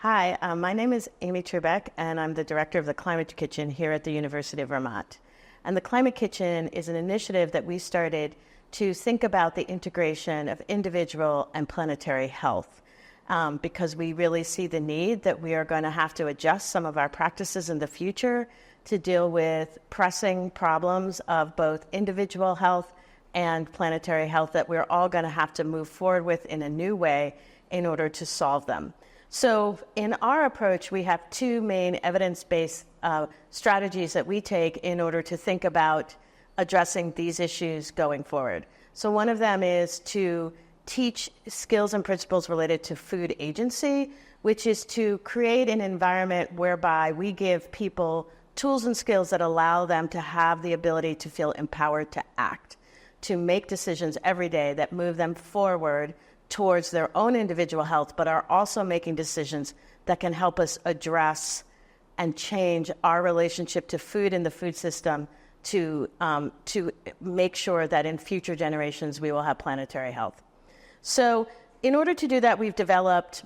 Hi, my name is Amy Trubek, and I'm the director of the Climate Kitchen here at the University of Vermont. And the Climate Kitchen is an initiative that we started to think about the integration of individual and planetary health, because we really see the need that we are going to have to adjust some of our practices in the future to deal with pressing problems of both individual health and planetary health that we're all going to have to move forward with in a new way in order to solve them. So in our approach, we have two main evidence-based strategies that we take in order to think about addressing these issues going forward. So one of them is to teach skills and principles related to food agency, which is to create an environment whereby we give people tools and skills that allow them to have the ability to feel empowered to act, to make decisions every day that move them forward towards their own individual health, but are also making decisions that can help us address and change our relationship to food and the food system to make sure that in future generations we will have planetary health. So in order to do that, we've developed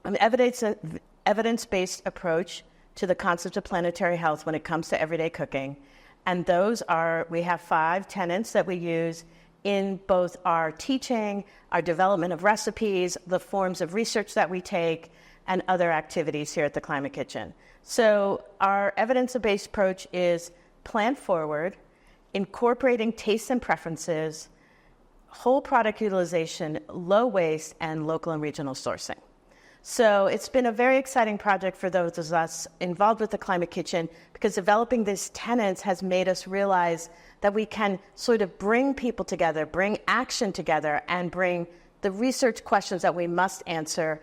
an evidence-based approach to the concept of planetary health when it comes to everyday cooking. And those are, we have 5 tenets that we use in both our teaching, our development of recipes, the forms of research that we take, and other activities here at the Climate Kitchen. So our evidence-based approach is plant forward, incorporating tastes and preferences, whole product utilization, low waste, and local and regional sourcing. So it's been a very exciting project for those of us involved with the Climate Kitchen, because developing these tenets has made us realize that we can sort of bring people together, bring action together, and bring the research questions that we must answer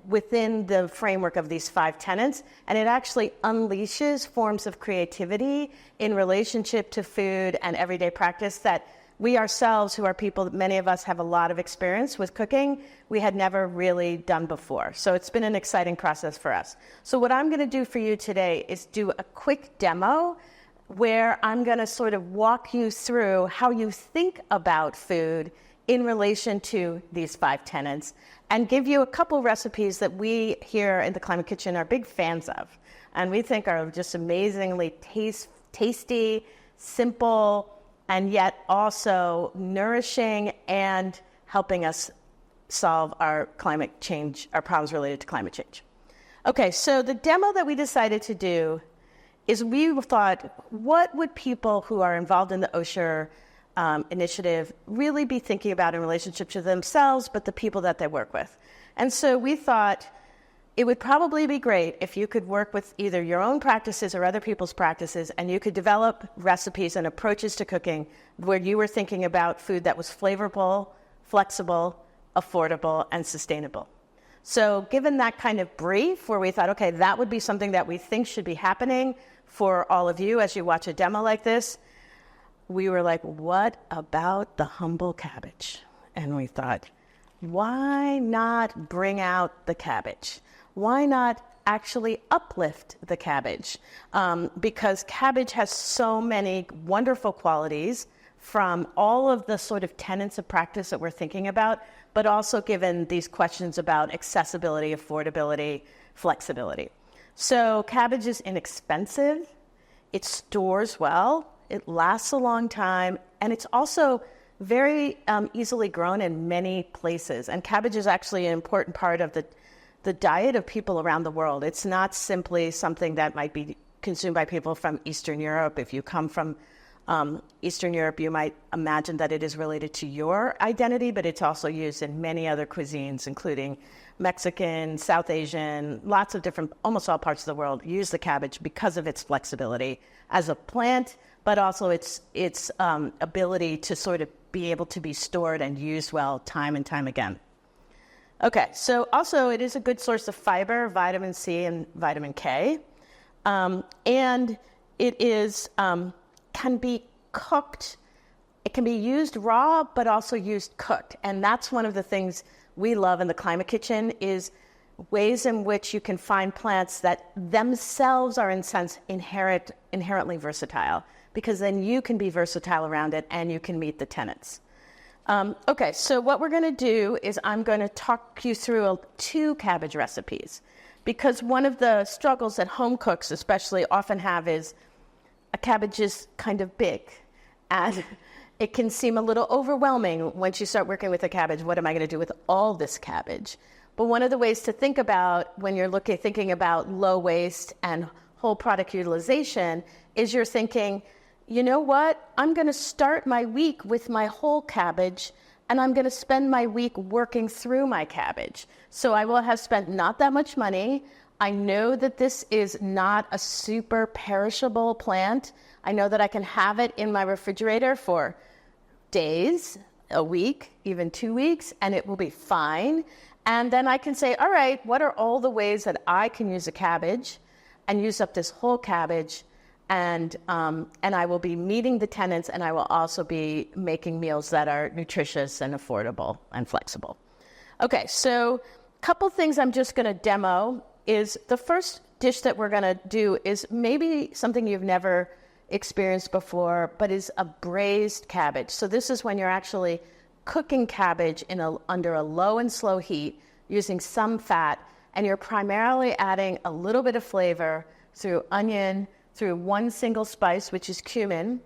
within the framework of these 5 tenets. And it actually unleashes forms of creativity in relationship to food and everyday practice that we ourselves, who are people, many of us have a lot of experience with cooking, we had never really done before. So it's been an exciting process for us. So what I'm going to do for you today is do a quick demo where I'm going to sort of walk you through how you think about food in relation to these 5 tenets, and give you a couple recipes that we here in the Climate Kitchen are big fans of, and we think are just amazingly tasty, simple, and yet also nourishing and helping us solve our climate change, our problems related to climate change. Okay, so the demo that we decided to do is we thought, what would people who are involved in the Osher initiative really be thinking about in relationship to themselves, but the people that they work with? And so we thought it would probably be great if you could work with either your own practices or other people's practices, and you could develop recipes and approaches to cooking where you were thinking about food that was flavorful, flexible, affordable, and sustainable. So given that kind of brief where we thought, okay, that would be something that we think should be happening for all of you as you watch a demo like this, we were like, what about the humble cabbage? And we thought, why not bring out the cabbage? Why not actually uplift the cabbage? Because cabbage has so many wonderful qualities from all of the sort of tenets of practice that we're thinking about, but also given these questions about accessibility, affordability, flexibility. So cabbage is inexpensive, it stores well, it lasts a long time, and it's also very easily grown in many places. And cabbage is actually an important part of the diet of people around the world. It's not simply something that might be consumed by people from Eastern Europe. If you come from Eastern Europe, you might imagine that it is related to your identity, but it's also used in many other cuisines, including Mexican, South Asian, lots of different, almost all parts of the world use the cabbage because of its flexibility as a plant, but also its ability to sort of be able to be stored and used well time and time again. Okay, so also it is a good source of fiber, vitamin C and vitamin K, and it is can be cooked. It can be used raw, but also used cooked, and that's one of the things we love in the Climate Kitchen is ways in which you can find plants that themselves are in sense inherently versatile, because then you can be versatile around it and you can meet the tenets. Okay, so what we're going to do is I'm going to talk you through 2 cabbage recipes, because one of the struggles that home cooks especially often have is a cabbage is kind of big, and it can seem a little overwhelming once you start working with a cabbage. What am I going to do with all this cabbage? But one of the ways to think about when you're thinking about low waste and whole product utilization is you're thinking, you know what? I'm going to start my week with my whole cabbage, and I'm going to spend my week working through my cabbage. So I will have spent not that much money. I know that this is not a super perishable plant. I know that I can have it in my refrigerator for days, a week, even 2 weeks, and it will be fine. And then I can say, all right, what are all the ways that I can use a cabbage and use up this whole cabbage? And I will be meeting the tenants, and I will also be making meals that are nutritious and affordable and flexible. Okay, so a couple things I'm just going to demo is the first dish that we're going to do is maybe something you've never experienced before, but is a braised cabbage. So this is when you're actually cooking cabbage under a low and slow heat using some fat, and you're primarily adding a little bit of flavor through onion, through one single spice, which is cumin,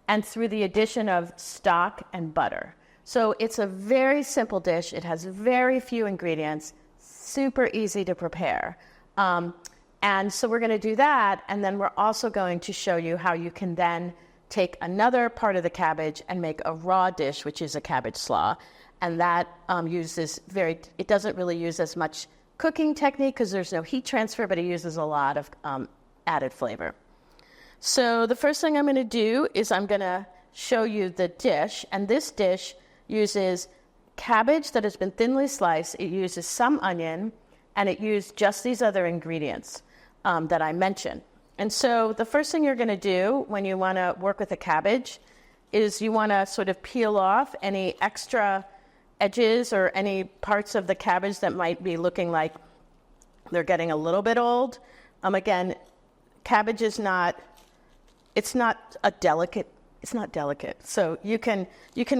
and through the addition of stock and butter. So it's a very simple dish. It has very few ingredients, super easy to prepare. And so we're going to do that, and then we're also going to show you how you can then take another part of the cabbage and make a raw dish, which is a cabbage slaw. And that it doesn't really use as much cooking technique because there's no heat transfer, but it uses a lot of added flavor. So the first thing I'm going to do is I'm going to show you the dish, and this dish uses cabbage that has been thinly sliced. It uses some onion, and it used just these other ingredients that I mentioned. And so the first thing you're going to do when you want to work with a cabbage is you want to sort of peel off any extra edges or any parts of the cabbage that might be looking like they're getting a little bit old. Again, cabbage is not delicate. So you can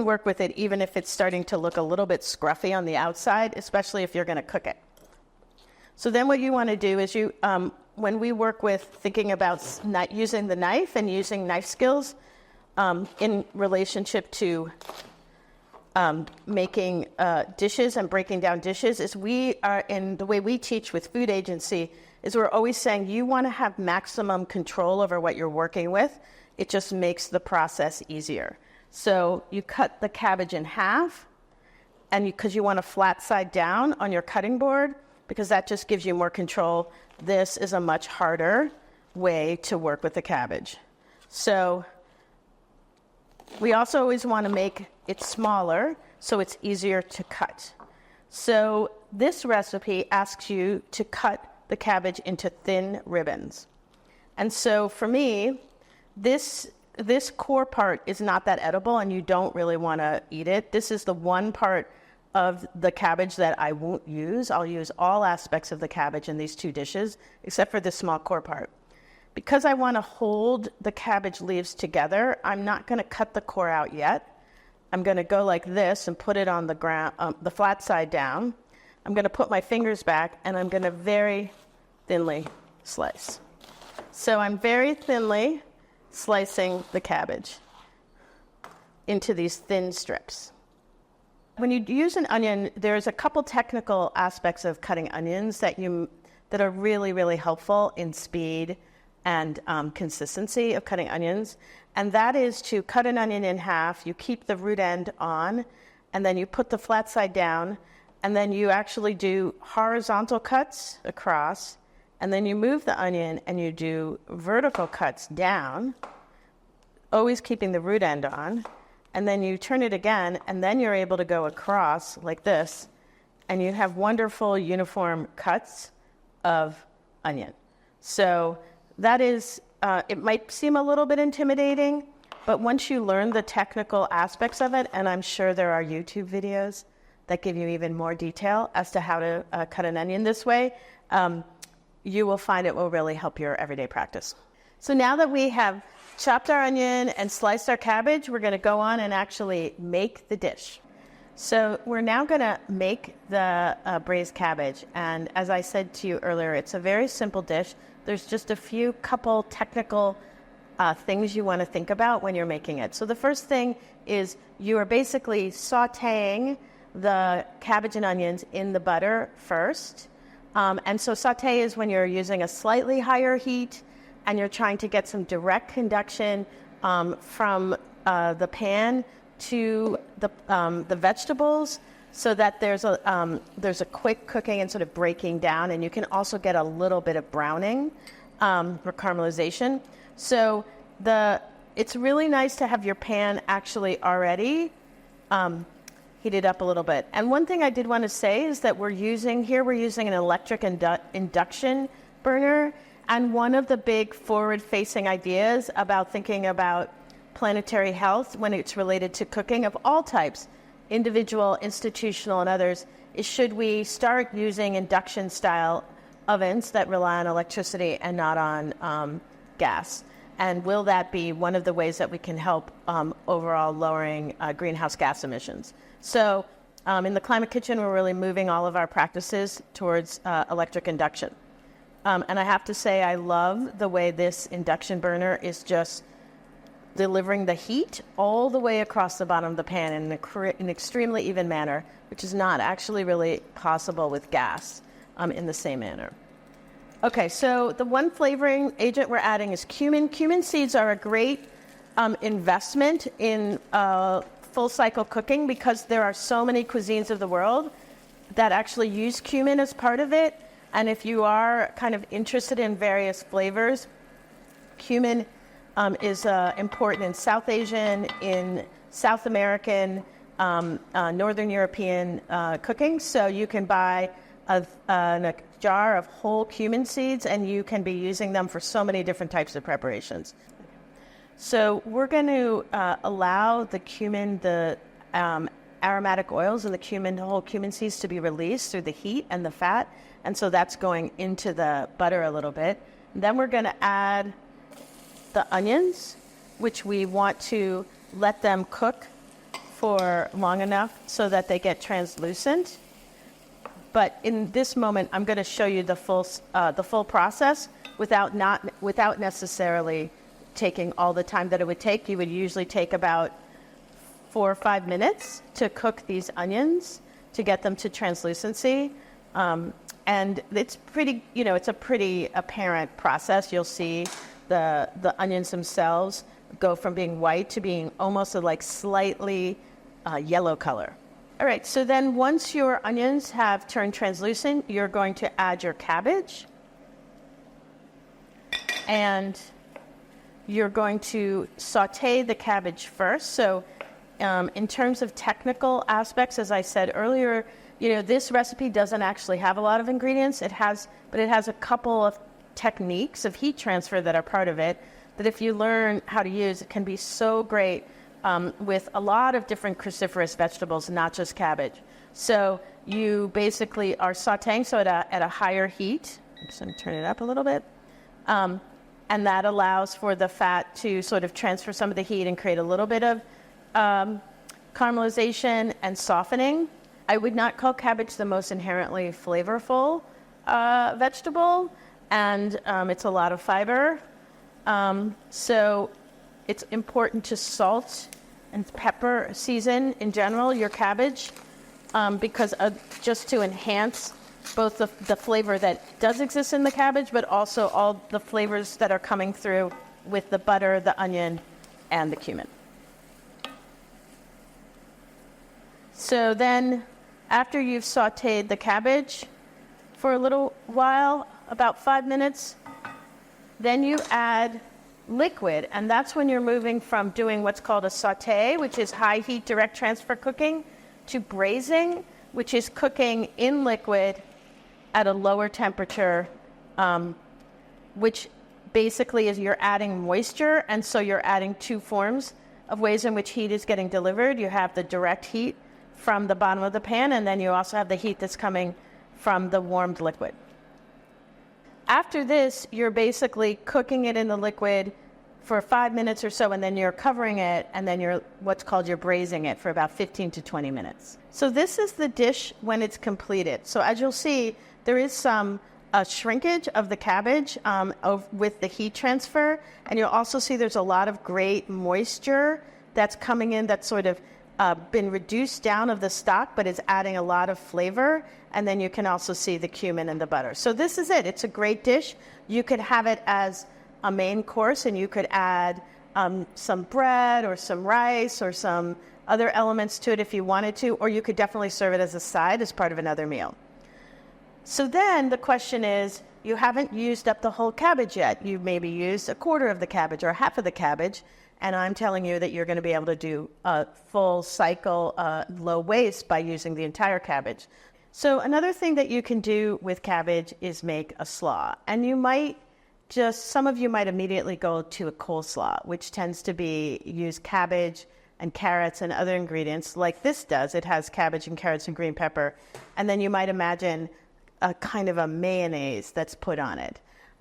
work with it even if it's starting to look a little bit scruffy on the outside, especially if you're going to cook it. So then what you want to do is when we work with thinking about not using the knife and using knife skills in relationship to making dishes and breaking down dishes, is we are in the way we teach with food agency is we're always saying you want to have maximum control over what you're working with. It just makes the process easier. So you cut the cabbage in half, and because you want a flat side down on your cutting board, because that just gives you more control. This is a much harder way to work with the cabbage. So we also always want to make it smaller so it's easier to cut. So this recipe asks you to cut the cabbage into thin ribbons. And so for me, this core part is not that edible, and you don't really want to eat it. This is the one part of the cabbage that I won't use. I'll use all aspects of the cabbage in these 2 dishes, except for this small core part. Because I want to hold the cabbage leaves together, I'm not going to cut the core out yet. I'm going to go like this and put it on the ground, the flat side down. I'm going to put my fingers back, and I'm going to very thinly slice. So I'm very thinly slicing the cabbage into these thin strips. When you use an onion, there's a couple technical aspects of cutting onions that are really, really helpful in speed and consistency of cutting onions. And that is to cut an onion in half, you keep the root end on, and then you put the flat side down, and then you actually do horizontal cuts across, and then you move the onion and you do vertical cuts down, always keeping the root end on. And then you turn it again, and then you're able to go across like this, and you have wonderful uniform cuts of onion. So that is, it might seem a little bit intimidating, but once you learn the technical aspects of it, and I'm sure there are YouTube videos that give you even more detail as to how to cut an onion this way, you will find it will really help your everyday practice. So now that we have chopped our onion and sliced our cabbage, we're going to go on and actually make the dish. So we're now going to make the braised cabbage. And as I said to you earlier, it's a very simple dish. There's just a few couple technical things you want to think about when you're making it. So the first thing is you are basically sautéing the cabbage and onions in the butter first. And so sauté is when you're using a slightly higher heat and you're trying to get some direct conduction from the pan to the vegetables, so that there's a quick cooking and sort of breaking down, and you can also get a little bit of browning or caramelization. So it's really nice to have your pan actually already heated up a little bit. And one thing I did want to say is that we're using an electric induction burner, and one of the big forward-facing ideas about thinking about planetary health when it's related to cooking of all types, individual, institutional, and others, is should we start using induction-style ovens that rely on electricity and not on gas? And will that be one of the ways that we can help overall lowering greenhouse gas emissions? So in the Climate Kitchen, we're really moving all of our practices towards electric induction. And I have to say, I love the way this induction burner is just delivering the heat all the way across the bottom of the pan in an extremely even manner, which is not actually really possible with gas in the same manner. Okay, so the one flavoring agent we're adding is cumin. Cumin seeds are a great investment in full cycle cooking because there are so many cuisines of the world that actually use cumin as part of it. And if you are kind of interested in various flavors, cumin is important in South Asian, in South American, Northern European cooking. So you can buy a jar of whole cumin seeds, and you can be using them for so many different types of preparations. So we're going to allow the cumin, the aromatic oils and the whole cumin seeds to be released through the heat and the fat. And so that's going into the butter a little bit. And then we're going to add the onions, which we want to let them cook for long enough so that they get translucent. But in this moment, I'm going to show you the full process without necessarily taking all the time that it would take. You would usually take about 4 or 5 minutes to cook these onions to get them to translucency. And it's pretty, it's a pretty apparent process. You'll see the onions themselves go from being white to being almost a slightly yellow color. All right, so then once your onions have turned translucent, you're going to add your cabbage. And you're going to saute the cabbage first. So in terms of technical aspects, as I said earlier, this recipe doesn't actually have a lot of ingredients. But it has a couple of techniques of heat transfer that are part of it that if you learn how to use, it can be so great with a lot of different cruciferous vegetables, not just cabbage. So you basically are sauteing at a higher heat. I'm just going to turn it up a little bit. And that allows for the fat to sort of transfer some of the heat and create a little bit of caramelization and softening. I would not call cabbage the most inherently flavorful vegetable, and it's a lot of fiber. So it's important to salt and pepper season in general your cabbage because just to enhance both the flavor that does exist in the cabbage, but also all the flavors that are coming through with the butter, the onion, and the cumin. So then after you've sauteed the cabbage for a little while, about 5 minutes, then you add liquid, and that's when you're moving from doing what's called a saute, which is high heat direct transfer cooking, to braising, which is cooking in liquid at a lower temperature, which basically is you're adding moisture, and so you're adding two forms of ways in which heat is getting delivered. You have the direct heat from the bottom of the pan, and then you also have the heat that's coming from the warmed liquid. After this, you're basically cooking it in the liquid for 5 minutes or so, and then you're covering it, and then you're braising it for about 15 to 20 minutes. So this is the dish when it's completed. So as you'll see, there is some shrinkage of the cabbage with the heat transfer, and you'll also see there's a lot of great moisture that's coming in that's sort of been reduced down of the stock, but it's adding a lot of flavor. And then you can also see the cumin and the butter. So this is it. It's a great dish. You could have it as a main course, and you could add some bread or some rice or some other elements to it if you wanted to, or you could definitely serve it as a side as part of another meal. So then the question is, you haven't used up the whole cabbage yet. You've maybe used a quarter of the cabbage or half of the cabbage, and I'm telling you that you're going to be able to do a full cycle low waste by using the entire cabbage. So another thing that you can do with cabbage is make a slaw. And some of you might immediately go to a coleslaw, which tends to use cabbage and carrots and other ingredients like this does. It has cabbage and carrots and green pepper. And then you might imagine a kind of a mayonnaise that's put on it.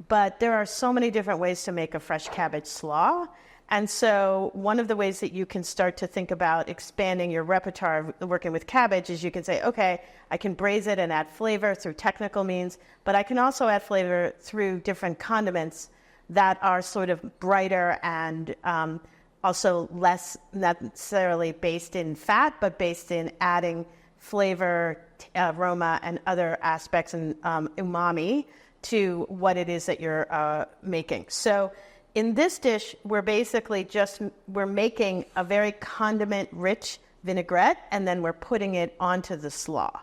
But there are so many different ways to make a fresh cabbage slaw. And so one of the ways that you can start to think about expanding your repertoire of working with cabbage is you can say, okay, I can braise it and add flavor through technical means, but I can also add flavor through different condiments that are sort of brighter and also less necessarily based in fat, but based in adding flavor, aroma, and other aspects and umami to what it is that you're making. So in this dish, we're basically we're making a very condiment-rich vinaigrette, and then we're putting it onto the slaw.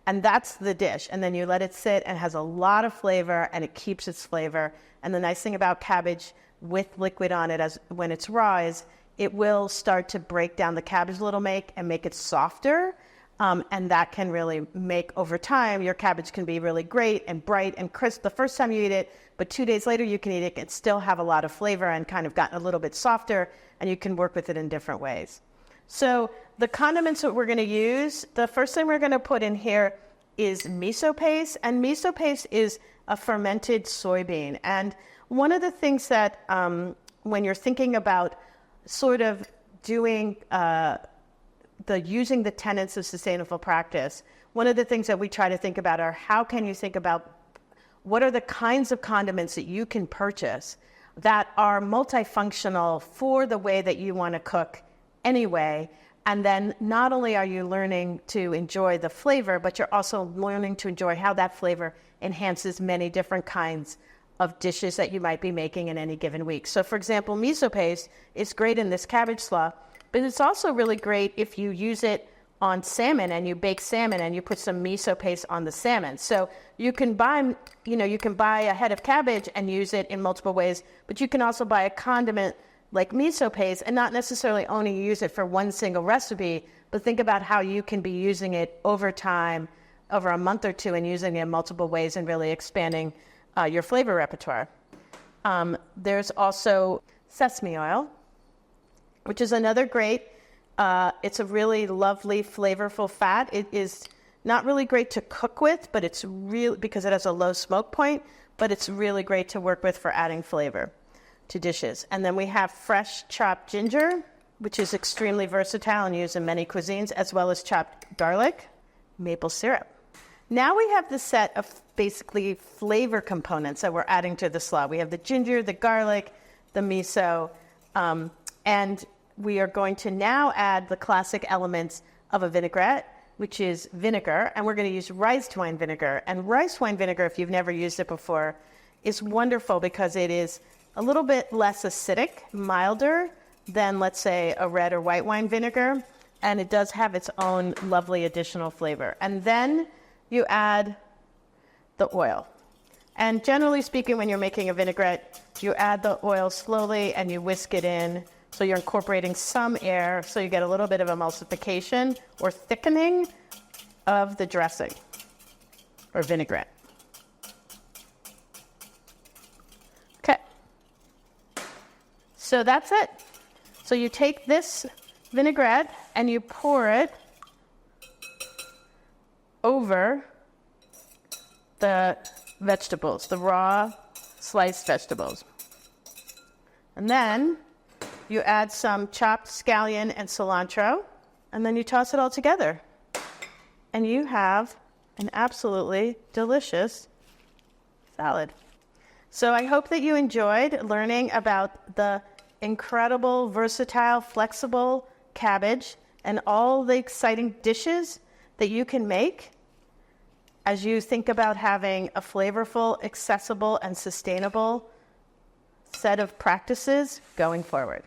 And that's the dish. And then you let it sit, and it has a lot of flavor, and it keeps its flavor. And the nice thing about cabbage with liquid on it when it's raw is it will start to break down the cabbage a little and make it softer. And that can really make, over time, your cabbage can be really great and bright and crisp the first time you eat it, but 2 days later you can eat it and still have a lot of flavor and kind of gotten a little bit softer, and you can work with it in different ways. So the condiments that we're going to use, the first thing we're going to put in here is miso paste, and miso paste is a fermented soybean. And one of the things that when you're thinking about sort of doing using the tenets of sustainable practice, one of the things that we try to think about are how can you think about what are the kinds of condiments that you can purchase that are multifunctional for the way that you want to cook anyway. And then not only are you learning to enjoy the flavor, but you're also learning to enjoy how that flavor enhances many different kinds of dishes that you might be making in any given week. So for example, miso paste is great in this cabbage slaw, but it's also really great if you use it on salmon and you bake salmon and you put some miso paste on the salmon. So you can buy a head of cabbage and use it in multiple ways, but you can also buy a condiment like miso paste and not necessarily only use it for one single recipe, but think about how you can be using it over time, over a month or two, and using it in multiple ways and really expanding your flavor repertoire. There's also sesame oil, which is another great, it's a really lovely, flavorful fat. It is not really great to cook with, but it's real because it has a low smoke point, but it's really great to work with for adding flavor to dishes. And then we have fresh chopped ginger, which is extremely versatile and used in many cuisines, as well as chopped garlic, maple syrup. Now we have the set of basically flavor components that we're adding to the slaw. We have the ginger, the garlic, the miso, and we are going to now add the classic elements of a vinaigrette, which is vinegar, and we're going to use rice wine vinegar. And rice wine vinegar, if you've never used it before, is wonderful because it is a little bit less acidic, milder than, let's say, a red or white wine vinegar, and it does have its own lovely additional flavor. And then you add the oil. And generally speaking, when you're making a vinaigrette, you add the oil slowly and you whisk it in. So you're incorporating some air, so you get a little bit of emulsification or thickening of the dressing or vinaigrette. Okay. So that's it. So you take this vinaigrette and you pour it over the vegetables, the raw sliced vegetables. And then you add some chopped scallion and cilantro, and then you toss it all together. And you have an absolutely delicious salad. So I hope that you enjoyed learning about the incredible, versatile, flexible cabbage and all the exciting dishes that you can make as you think about having a flavorful, accessible, and sustainable set of practices going forward.